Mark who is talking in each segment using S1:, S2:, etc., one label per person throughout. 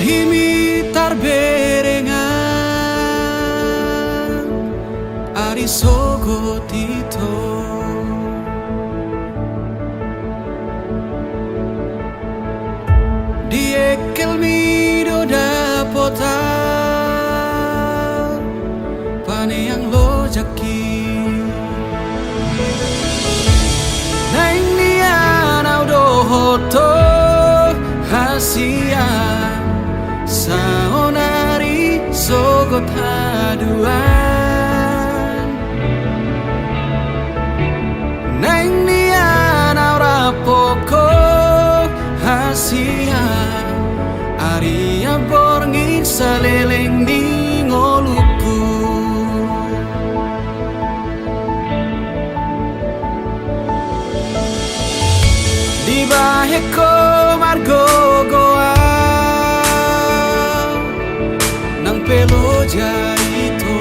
S1: Himitar berengan Ari sogo tito Diekel mido dapota Pane yang lo jaki Naing nian audo hoto hasia Saonari sogot haduan Naing nian aura poko hasia Aria borngin saleleng ni ngoluku Di baheko margo goa Nang pelo jaito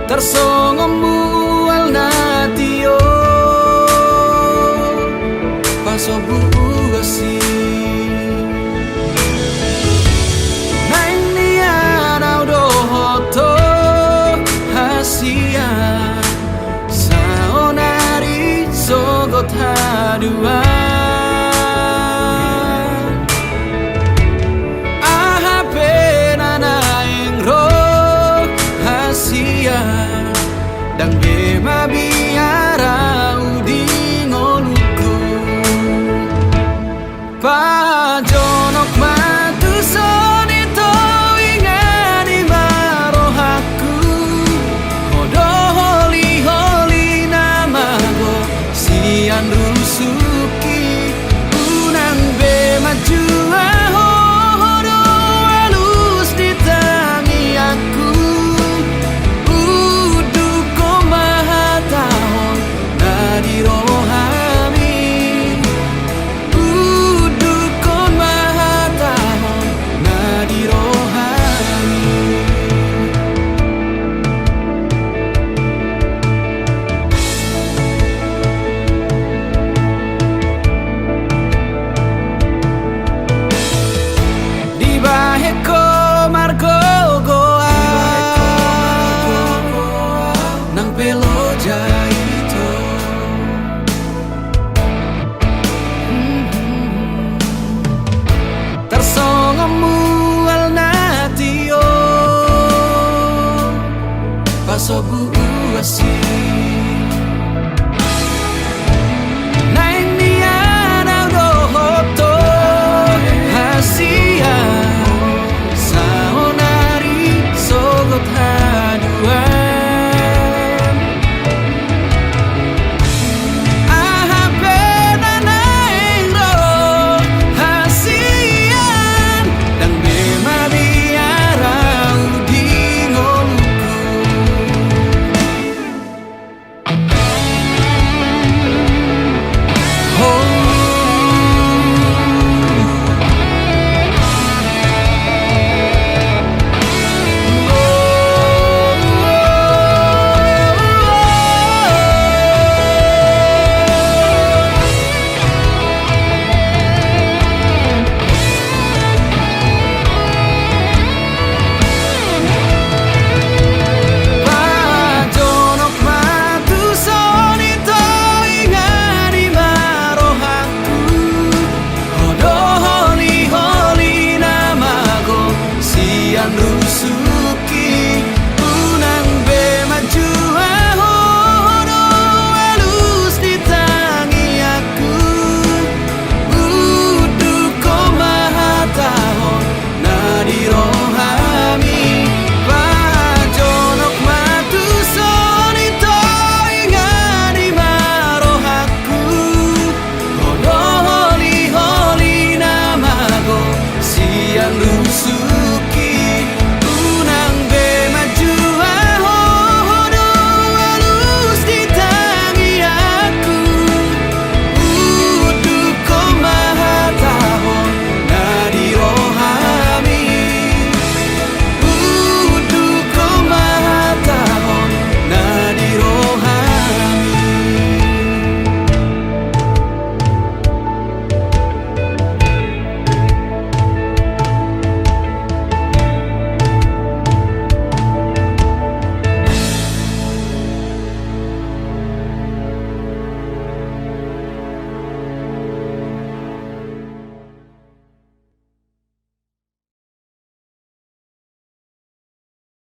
S1: Tersongomu al natio Paso buasi Naing nian audo hoto hasia Saonari sogot haduan Aha penana ing roh hasia Dan bema biara udi ngoluku Pajonok matu sonito ingani marohaku Hodo holi namago sian rusuki Unang bema jua hodo halus ditangi aku Uduko mahatahon nadirohami Uduko mahatahon nadirohami Di baheko margo goa Nang pelo jaito Tersongomu al natio Paso buasi